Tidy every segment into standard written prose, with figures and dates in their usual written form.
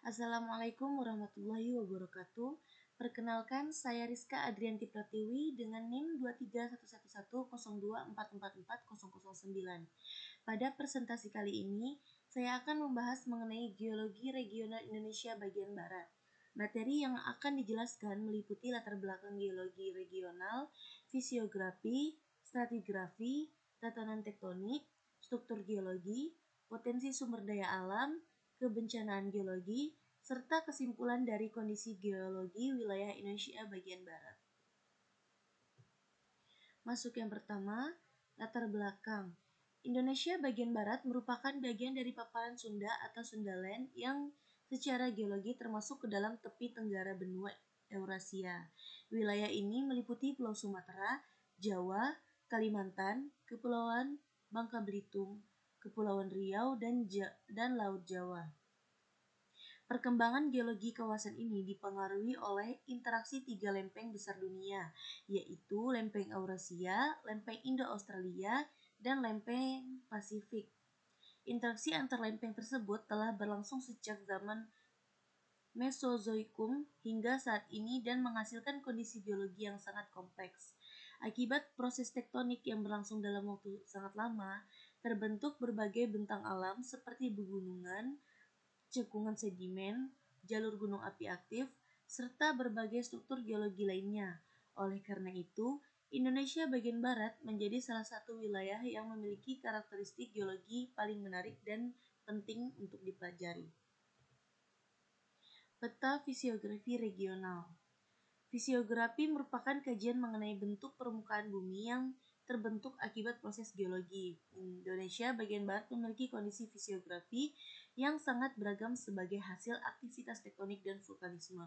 Assalamualaikum warahmatullahi wabarakatuh. Perkenalkan, saya Rizka Adrianti Pratiwi dengan NIM 2311024444009. Pada presentasi kali ini, saya akan membahas mengenai geologi regional Indonesia bagian Barat. Materi yang akan dijelaskan meliputi latar belakang geologi regional, fisiografi, stratigrafi, tatanan tektonik, struktur geologi, potensi sumber daya alam, kebencanaan geologi, serta kesimpulan dari kondisi geologi wilayah Indonesia bagian Barat. Masuk yang pertama, latar belakang. Indonesia bagian Barat merupakan bagian dari paparan Sunda atau Sundaland yang secara geologi termasuk ke dalam tepi tenggara benua Eurasia. Wilayah ini meliputi Pulau Sumatera, Jawa, Kalimantan, Kepulauan Bangka Belitung, Kepulauan Riau, dan Laut Jawa. Perkembangan geologi kawasan ini dipengaruhi oleh interaksi tiga lempeng besar dunia, yaitu lempeng Eurasia, lempeng Indo-Australia, dan lempeng Pasifik. Interaksi antar lempeng tersebut telah berlangsung sejak zaman Mesozoikum hingga saat ini dan menghasilkan kondisi geologi yang sangat kompleks. Akibat proses tektonik yang berlangsung dalam waktu sangat lama, terbentuk berbagai bentang alam seperti pegunungan, cekungan sedimen, jalur gunung api aktif, serta berbagai struktur geologi lainnya. Oleh karena itu, Indonesia bagian barat menjadi salah satu wilayah yang memiliki karakteristik geologi paling menarik dan penting untuk dipelajari. Peta fisiografi regional. Fisiografi merupakan kajian mengenai bentuk permukaan bumi yang terbentuk akibat proses geologi. Indonesia bagian barat memiliki kondisi fisiografi yang sangat beragam sebagai hasil aktivitas tektonik dan vulkanisme.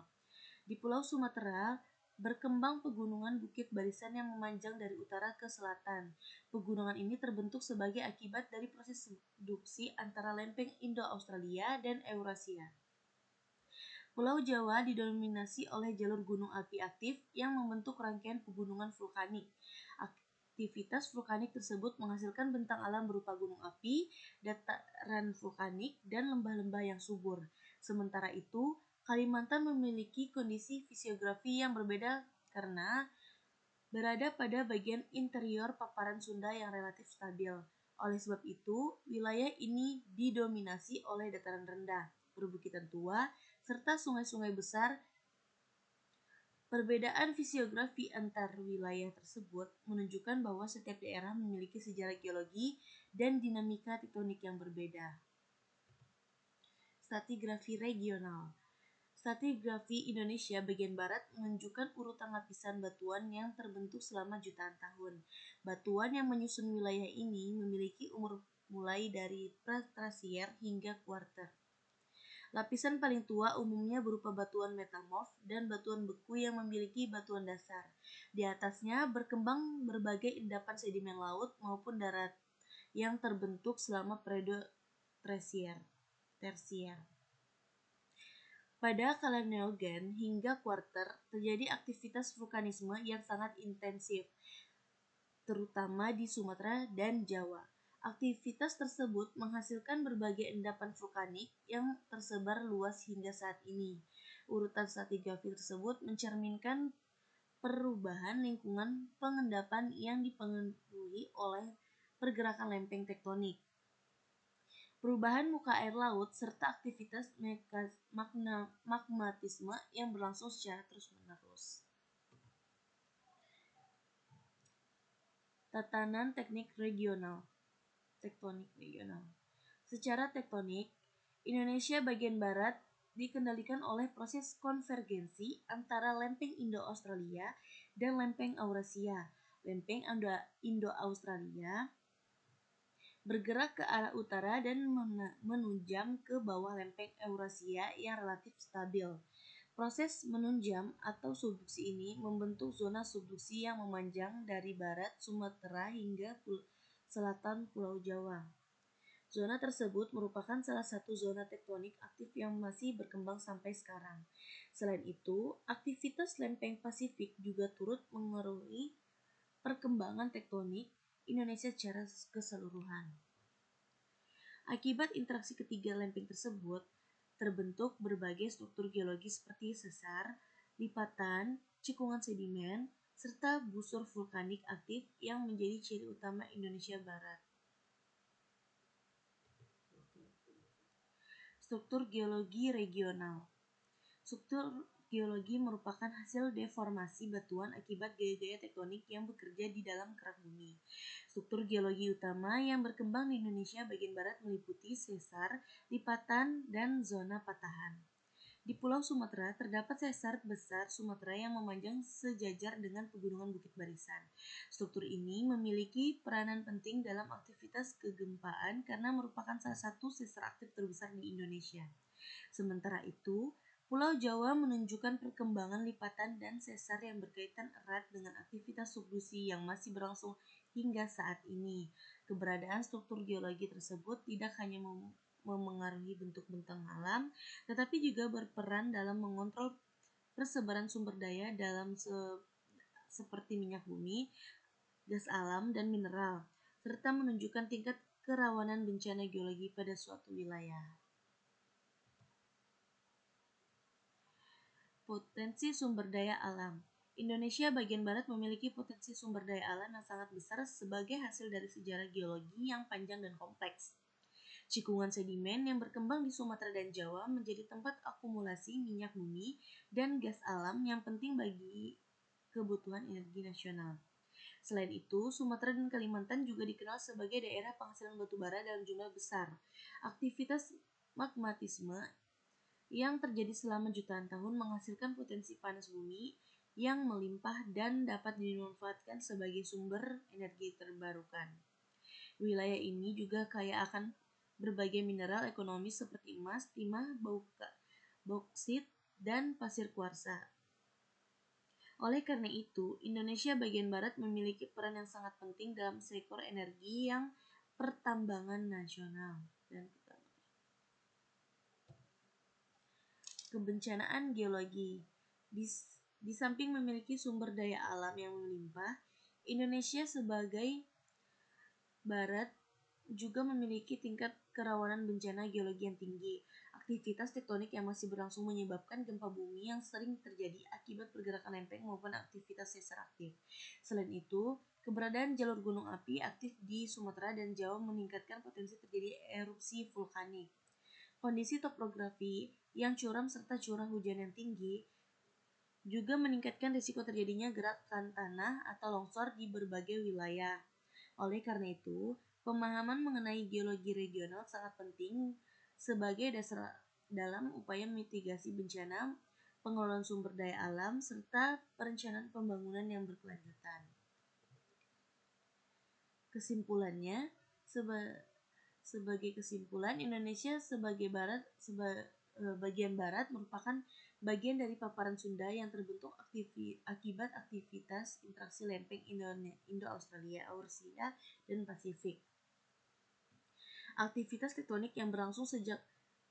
Di Pulau Sumatera, berkembang pegunungan bukit barisan yang memanjang dari utara ke selatan. Pegunungan ini terbentuk sebagai akibat dari proses subduksi antara lempeng Indo-Australia dan Eurasia. Pulau Jawa didominasi oleh jalur gunung api aktif yang membentuk rangkaian pegunungan vulkanik. Aktivitas vulkanik tersebut menghasilkan bentang alam berupa gunung api, dataran vulkanik, dan lembah-lembah yang subur. Sementara itu, Kalimantan memiliki kondisi fisiografi yang berbeda karena berada pada bagian interior paparan Sunda yang relatif stabil. Oleh sebab itu, wilayah ini didominasi oleh dataran rendah, perbukitan tua, serta sungai-sungai besar. Perbedaan fisiografi antar wilayah tersebut menunjukkan bahwa setiap daerah memiliki sejarah geologi dan dinamika tektonik yang berbeda. Stratigrafi regional. Stratigrafi Indonesia bagian barat menunjukkan urutan lapisan batuan yang terbentuk selama jutaan tahun. Batuan yang menyusun wilayah ini memiliki umur mulai dari Praterasier hingga Kuarter. Lapisan paling tua umumnya berupa batuan metamorf dan batuan beku yang memiliki batuan dasar. Di atasnya berkembang berbagai endapan sedimen laut maupun darat yang terbentuk selama periode tersier. Pada kala Neogen hingga Kuarter terjadi aktivitas vulkanisme yang sangat intensif, terutama di Sumatera dan Jawa. Aktivitas tersebut menghasilkan berbagai endapan vulkanik yang tersebar luas hingga saat ini. Urutan stratigrafi tersebut mencerminkan perubahan lingkungan pengendapan yang dipengaruhi oleh pergerakan lempeng tektonik, perubahan muka air laut, serta aktivitas magmatisme yang berlangsung secara terus-menerus. Tatanan tektonik regional. Secara tektonik, Indonesia bagian barat dikendalikan oleh proses konvergensi antara lempeng Indo-Australia dan lempeng Eurasia. Lempeng Indo-Australia bergerak ke arah utara dan menunjam ke bawah lempeng Eurasia yang relatif stabil. Proses menunjam atau subduksi ini membentuk zona subduksi yang memanjang dari barat Sumatera hingga selatan Pulau Jawa. Zona tersebut merupakan salah satu zona tektonik aktif yang masih berkembang sampai sekarang. Selain itu, aktivitas lempeng Pasifik juga turut mengaruhi perkembangan tektonik Indonesia secara keseluruhan. Akibat interaksi ketiga lempeng tersebut, terbentuk berbagai struktur geologis seperti sesar, lipatan, cekungan sedimen, serta busur vulkanik aktif yang menjadi ciri utama Indonesia Barat. Struktur geologi regional. Struktur geologi merupakan hasil deformasi batuan akibat gaya-gaya tektonik yang bekerja di dalam kerak bumi. Struktur geologi utama yang berkembang di Indonesia bagian barat meliputi sesar, lipatan, dan zona patahan. Di Pulau Sumatera terdapat sesar besar Sumatera yang memanjang sejajar dengan pegunungan Bukit Barisan. Struktur ini memiliki peranan penting dalam aktivitas kegempaan karena merupakan salah satu sesar aktif terbesar di Indonesia. Sementara itu, Pulau Jawa menunjukkan perkembangan lipatan dan sesar yang berkaitan erat dengan aktivitas subduksi yang masih berlangsung hingga saat ini. Keberadaan struktur geologi tersebut tidak hanya memengaruhi bentuk bentang alam, tetapi juga berperan dalam mengontrol persebaran sumber daya dalam seperti minyak bumi, gas alam, dan mineral, serta menunjukkan tingkat kerawanan bencana geologi pada suatu wilayah. Potensi sumber daya alam. Indonesia bagian barat memiliki potensi sumber daya alam yang sangat besar sebagai hasil dari sejarah geologi yang panjang dan kompleks. Cekungan sedimen yang berkembang di Sumatera dan Jawa menjadi tempat akumulasi minyak bumi dan gas alam yang penting bagi kebutuhan energi nasional. Selain itu, Sumatera dan Kalimantan juga dikenal sebagai daerah penghasilan batu bara dalam jumlah besar. Aktivitas magmatisme yang terjadi selama jutaan tahun menghasilkan potensi panas bumi yang melimpah dan dapat dimanfaatkan sebagai sumber energi terbarukan. Wilayah ini juga kaya akan berbagai mineral ekonomis seperti emas, timah, bauksit, dan pasir kuarsa. Oleh karena itu, Indonesia bagian barat memiliki peran yang sangat penting dalam sektor energi yang pertambangan nasional dan kebencanaan geologi. Di samping memiliki sumber daya alam yang melimpah, Indonesia sebagai barat juga memiliki tingkat kerawanan bencana geologi yang tinggi. Aktivitas tektonik yang masih berlangsung menyebabkan gempa bumi yang sering terjadi akibat pergerakan lempeng maupun aktivitas sesar aktif. Selain itu, keberadaan jalur gunung api aktif di Sumatera dan Jawa meningkatkan potensi terjadi erupsi vulkanik. Kondisi topografi yang curam serta curah hujan yang tinggi juga meningkatkan risiko terjadinya gerakan tanah atau longsor di berbagai wilayah. Oleh karena itu, pemahaman mengenai geologi regional sangat penting sebagai dasar dalam upaya mitigasi bencana, pengelolaan sumber daya alam, serta perencanaan pembangunan yang berkelanjutan. Kesimpulannya, sebagai kesimpulan, Indonesia sebagai bagian barat merupakan bagian dari paparan Sunda yang terbentuk akibat aktivitas interaksi lempeng Indo-Australia, Eurasia, dan Pasifik. Aktivitas tektonik yang berlangsung sejak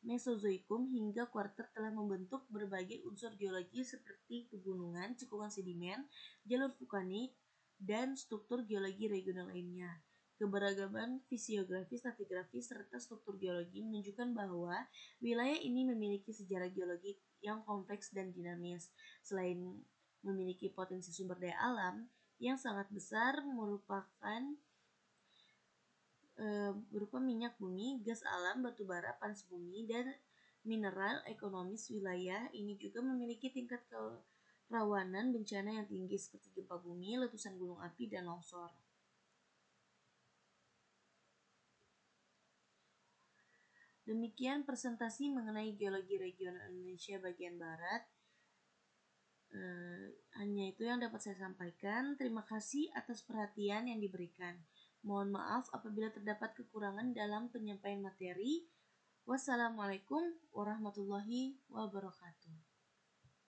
Mesozoikum hingga Kuarter telah membentuk berbagai unsur geologi seperti pegunungan, cekungan sedimen, jalur vulkanik, dan struktur geologi regional lainnya. Keberagaman fisiografi, stratigrafi, serta struktur geologi menunjukkan bahwa wilayah ini memiliki sejarah geologi yang kompleks dan dinamis. Selain memiliki potensi sumber daya alam yang sangat besar berupa minyak bumi, gas alam, batu bara, panas bumi, dan mineral ekonomis, wilayah ini juga memiliki tingkat kerawanan bencana yang tinggi seperti gempa bumi, letusan gunung api, dan longsor. Demikian presentasi mengenai geologi regional Indonesia bagian barat. Hanya itu yang dapat saya sampaikan. Terima kasih atas perhatian yang diberikan. Mohon maaf apabila terdapat kekurangan dalam penyampaian materi. Wassalamualaikum warahmatullahi wabarakatuh.